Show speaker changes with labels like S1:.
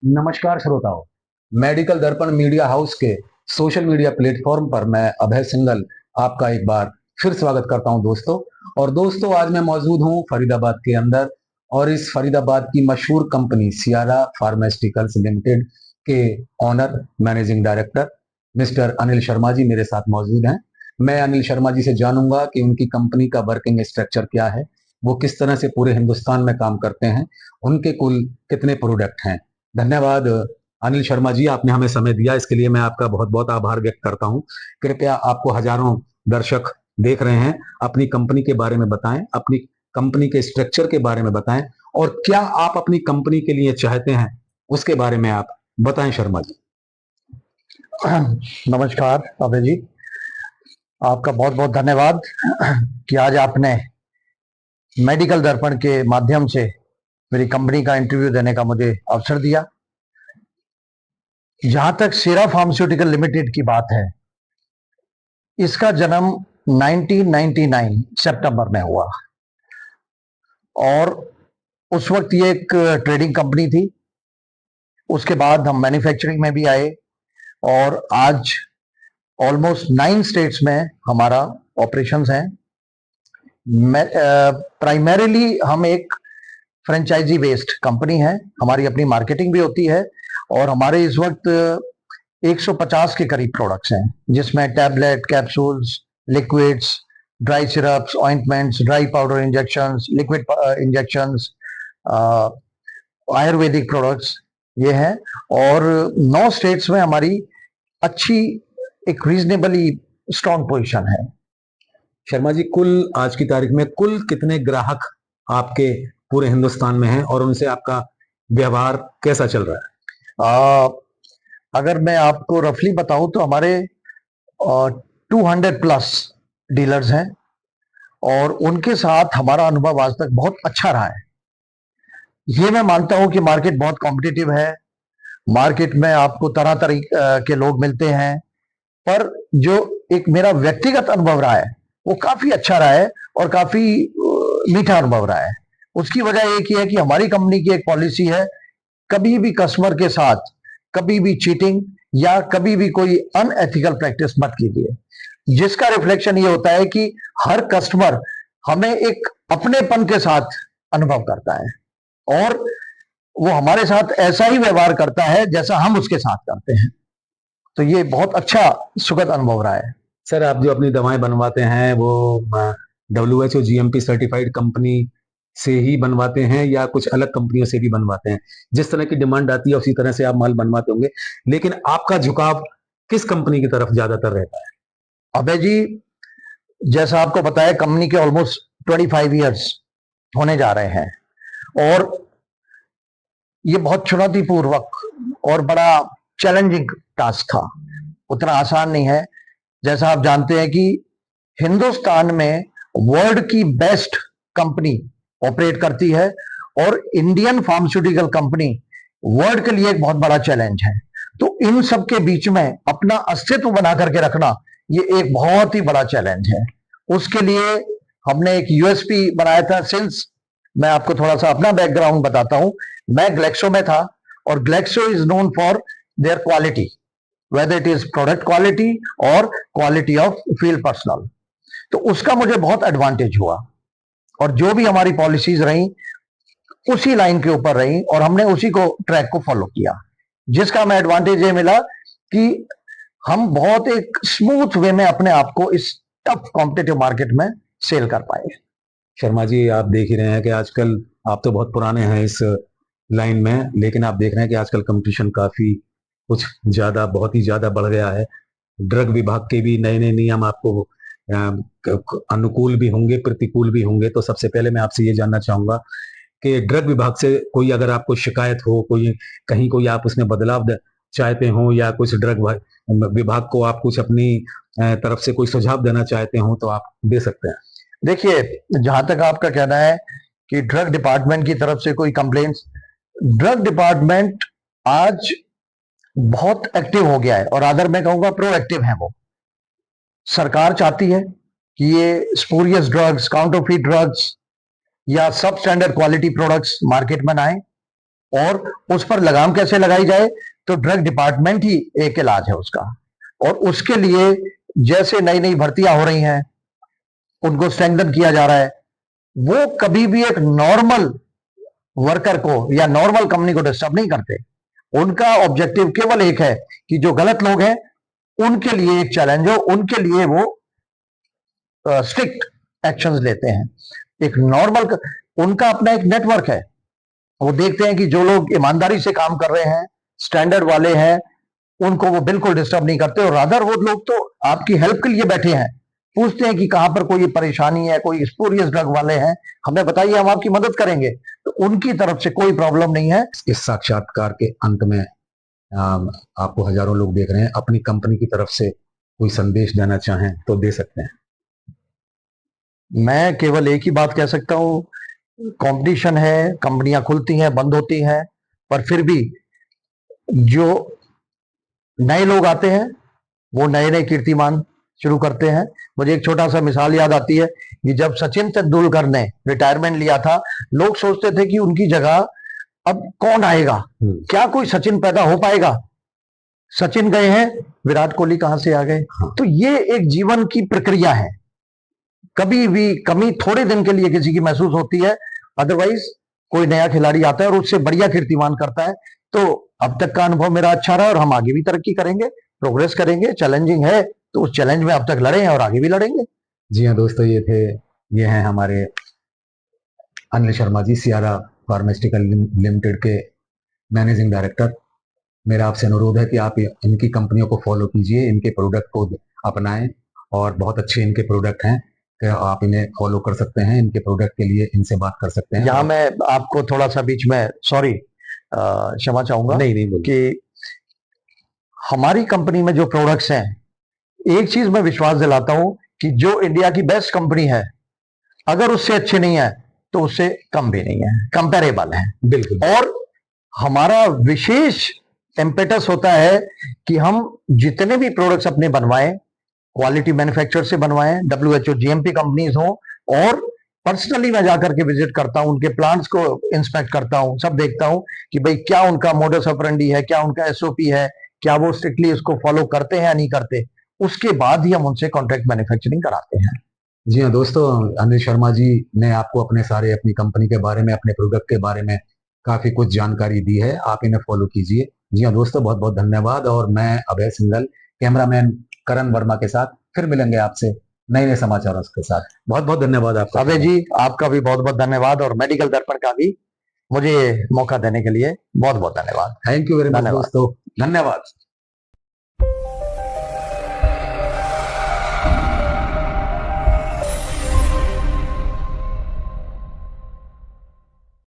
S1: नमस्कार श्रोताओं। मेडिकल दर्पण मीडिया हाउस के सोशल मीडिया प्लेटफॉर्म पर मैं अभय सिंघल आपका एक बार फिर स्वागत करता हूं दोस्तों। और दोस्तों, आज मैं मौजूद हूं फरीदाबाद के अंदर, और इस फरीदाबाद की मशहूर कंपनी सियारा फार्मास्यूटिकल्स लिमिटेड के owner managing director mister Anil Sharma ji मेरे साथ मौजूद हैं। मैं अनिल शर्मा जी से जानूंगा कि उनकी कंपनी का वर्किंग स्ट्रक्चर क्या है, वो किस तरह से पूरे हिंदुस्तान में काम करते हैं, उनके कुल कितने प्रोडक्ट हैं। धन्यवाद अनिल शर्मा जी, आपने हमें समय दिया, इसके लिए मैं आपका बहुत बहुत आभार व्यक्त करता हूं। कृपया, आपको हजारों दर्शक देख रहे हैं, अपनी कंपनी के बारे में बताएं, अपनी कंपनी के स्ट्रक्चर के बारे में बताएं, और क्या आप अपनी कंपनी के लिए चाहते हैं उसके बारे में आप बताएं शर्मा जी।
S2: नमस्कार अभय जी, आपका बहुत बहुत धन्यवाद कि आज आपने मेडिकल दर्पण के माध्यम से मेरी कंपनी का इंटरव्यू देने का मुझे अवसर दिया। जहां तक सिरा फार्मास्यूटिकल लिमिटेड की बात है, इसका जन्म 1999 सितंबर में हुआ, और उस वक्त ये एक ट्रेडिंग कंपनी थी। उसके बाद हम मैन्युफैक्चरिंग में भी आए, और आज ऑलमोस्ट 9 स्टेट्स में हमारा ऑपरेशंस हैं। प्राइमरीली हम एक फ्रेंचाइजी बेस्ड कंपनी है, हमारी अपनी मार्केटिंग भी होती है, और हमारे इस वक्त 150 के करीब प्रोडक्ट्स हैं, जिसमें tablet, capsules, liquids, dry syrups, ointments, dry powder injections, liquid injections, Ayurvedic products ये हैं। और 9 स्टेट्स में हमारी अच्छी एक रीजनेबली स्ट्रॉन्ग पोजीशन है।
S1: शर्मा जी, कुल आज की तारीख में कुल कितने ग्राहक आपके पूरे हिंदुस्तान में हैं, और उनसे आपका व्यवहार कैसा चल रहा है?
S2: अगर मैं आपको रफली बताऊं तो हमारे 200 प्लस डीलर्स हैं, और उनके साथ हमारा अनुभव आज तक बहुत अच्छा रहा है। ये मैं मानता हूं कि मार्केट बहुत कॉम्पिटिटिव है, मार्केट में आपको तरह तरह के लोग मिलते हैं, पर जो एक मेरा व्यक्तिगत अनुभव रहा है वो काफी अच्छा रहा है, और काफी मीठा अनुभव रहा है। उसकी वजह एक ही है कि हमारी कंपनी की एक पॉलिसी है, कभी भी कस्टमर के साथ कभी भी चीटिंग या कभी भी कोई अनएथिकल प्रैक्टिस मत कीजिए, जिसका रिफ्लेक्शन ये होता है कि हर कस्टमर हमें एक अपनेपन के साथ अनुभव करता है, और वो हमारे साथ ऐसा ही व्यवहार करता है जैसा हम उसके साथ करते हैं। तो ये बहुत अच्छा सुखद अनुभव रहा है।
S1: सर, आप जो अपनी दवाएं बनवाते हैं वो WHO GMP सर्टिफाइड कंपनी से ही बनवाते हैं, या कुछ अलग कंपनियों से भी बनवाते हैं? जिस तरह की डिमांड आती है उसी तरह से आप माल बनवाते होंगे, लेकिन आपका झुकाव किस कंपनी की तरफ ज्यादातर रहता है?
S2: अभय जी, जैसा आपको पता है, कंपनी के ऑलमोस्ट 25 ईयर्स होने जा रहे हैं, और ये बहुत चुनौतीपूर्वक और बड़ा चैलेंजिंग टास्क था, उतना आसान नहीं है। जैसा आप जानते हैं कि हिंदुस्तान में वर्ल्ड की बेस्ट कंपनी ऑपरेट करती है, और इंडियन फार्मास्यूटिकल कंपनी वर्ल्ड के लिए एक बहुत बड़ा चैलेंज है। तो इन सब के बीच में अपना अस्तित्व बना करके रखना ये एक बहुत ही बड़ा चैलेंज है। उसके लिए हमने एक यूएसपी बनाया था। सिंस मैं आपको थोड़ा सा अपना बैकग्राउंड बताता हूं, मैं ग्लेक्सो में था, और Glaxo is known for their quality, whether it is product quality और quality of field personnel। तो उसका मुझे बहुत एडवांटेज हुआ, और जो भी हमारी पॉलिसीज रही उसी लाइन के ऊपर रही, और हमने उसी को ट्रैक को फॉलो किया, जिसका हमें एडवांटेज ये मिला कि हम बहुत एक स्मूथ वे में अपने आप को इस टफ कॉम्पिटिटिव मार्केट में सेल कर पाए।
S1: शर्मा जी, आप देख ही रहे हैं कि आजकल, आप तो बहुत पुराने हैं इस लाइन में, लेकिन आप देख रहे हैं कि आजकल कंपटीशन काफी कुछ ज्यादा, बहुत ही ज्यादा बढ़ गया है। ड्रग विभाग के भी नए नए नियम आपको अनुकूल भी होंगे, प्रतिकूल भी होंगे। तो सबसे पहले मैं आपसे ये जानना चाहूंगा कि ड्रग विभाग से कोई अगर आपको शिकायत हो, कोई कहीं कोई आप उसमें बदलाव चाहते हो, या कुछ ड्रग विभाग को आप कुछ अपनी तरफ से कोई सुझाव देना चाहते हो, तो आप दे सकते हैं।
S2: देखिए, जहां तक आपका कहना है कि ड्रग डिपार्टमेंट की तरफ से कोई कंप्लेंट्स, ड्रग डिपार्टमेंट आज बहुत एक्टिव हो गया है, और अगर मैं कहूंगा प्रोएक्टिव है। वो सरकार चाहती है कि ये स्पूरियस ड्रग्स, काउंटरफीट ड्रग्स या सब स्टैंडर्ड क्वालिटी प्रोडक्ट्स मार्केट में ना आए, और उस पर लगाम कैसे लगाई जाए, तो ड्रग डिपार्टमेंट ही एक इलाज है उसका। और उसके लिए जैसे नई नई भर्तियां हो रही हैं, उनको स्ट्रेंथन किया जा रहा है, वो कभी भी एक नॉर्मल वर्कर को या नॉर्मल कंपनी को डिस्टर्ब नहीं करते। उनका ऑब्जेक्टिव केवल एक है कि जो गलत लोग हैं उनके लिए एक चैलेंज हो, उनके लिए वो स्ट्रिक्ट एक्शंस लेते हैं। एक नॉर्मल उनका अपना एक नेटवर्क है, वो देखते हैं कि जो लोग ईमानदारी से काम कर रहे हैं, स्टैंडर्ड वाले हैं, उनको वो बिल्कुल डिस्टर्ब नहीं करते। और रादर वो लोग तो आपकी हेल्प के लिए बैठे हैं, पूछते हैं कि कहां पर कोई परेशानी है, कोई स्पूरियस ड्रग वाले हैं, हमें बताइए, हम आपकी मदद करेंगे। तो उनकी तरफ से कोई प्रॉब्लम नहीं है।
S1: इस साक्षात्कार के अंत में आपको हजारों लोग देख रहे हैं, अपनी कंपनी की तरफ से कोई संदेश देना चाहें तो दे सकते हैं।
S2: मैं केवल एक ही बात कह सकता हूं, कंपटीशन है, कंपनियां खुलती हैं, बंद होती हैं, पर फिर भी जो नए लोग आते हैं वो नए नए कीर्तिमान शुरू करते हैं। मुझे एक छोटा सा मिसाल याद आती है कि जब सचिन तेंदुलकर ने रिटायरमेंट लिया था, लोग सोचते थे कि उनकी जगह अब कौन आएगा, क्या कोई सचिन पैदा हो पाएगा। सचिन गए हैं, विराट कोहली कहां से आ गए। तो ये एक जीवन की प्रक्रिया है, कभी भी कमी थोड़े दिन के लिए किसी की महसूस होती है, अदरवाइज कोई नया खिलाड़ी आता है और उससे बढ़िया कीर्तिमान करता है। तो अब तक का अनुभव मेरा अच्छा रहा और हम आगे भी तरक्की करेंगे, प्रोग्रेस करेंगे। चैलेंजिंग है तो उस चैलेंज में अब तक लड़े हैं और आगे भी लड़ेंगे।
S1: जी हाँ दोस्तों, ये हैं हमारे अनिल शर्मा जी, सियारा फार्मास्यूटिकल लिमिटेड के मैनेजिंग डायरेक्टर। मेरा आपसे अनुरोध है कि आप इनकी कंपनियों को फॉलो कीजिए, इनके प्रोडक्ट को अपनाएं, और बहुत अच्छे इनके प्रोडक्ट हैं, कि आप इन्हें फॉलो कर सकते हैं। इनके प्रोडक्ट के लिए इनसे बात कर सकते हैं।
S2: यहाँ मैं आपको थोड़ा सा बीच में सॉरी क्षमा चाहूंगा,
S1: नहीं
S2: कि हमारी कंपनी में जो प्रोडक्ट्स हैं, एक चीज मैं विश्वास दिलाता हूं कि जो इंडिया की बेस्ट कंपनी है, अगर उससे अच्छे नहीं है तो उससे कम भी नहीं है, कंपेरेबल है
S1: बिल्कुल।
S2: और हमारा विशेष इम्पेटस होता है कि हम जितने भी प्रोडक्ट्स अपने बनवाएं, क्वालिटी मैन्युफैक्चर से बनवाएं, WHO GMP कंपनीज हो, और पर्सनली मैं जाकर के विजिट करता हूं, उनके प्लांट्स को इंस्पेक्ट करता हूं, सब देखता हूं कि भाई क्या उनका मोडस ऑपरेंडी है, क्या उनका SOP है, क्या वो स्ट्रिक्टली इसको फॉलो करते हैं या नहीं करते। उसके बाद ही हम उनसे कॉन्ट्रैक्ट मैन्युफैक्चरिंग कराते हैं।
S1: जी हाँ दोस्तों, अनिल शर्मा जी ने आपको अपनी कंपनी के बारे में, अपने प्रोडक्ट के बारे में काफी कुछ जानकारी दी है, आप इन्हें फॉलो कीजिए। जी हाँ दोस्तों, बहुत बहुत धन्यवाद। और मैं अभय सिंघल, कैमरामैन करण वर्मा के साथ फिर मिलेंगे आपसे नए नए समाचारों के साथ। बहुत बहुत धन्यवाद आपका।
S2: अभय जी, आपका भी बहुत बहुत धन्यवाद, और मेडिकल दर्पण का भी मुझे मौका देने के लिए बहुत बहुत धन्यवाद।
S1: थैंक यू वेरी मच दोस्तों, धन्यवाद।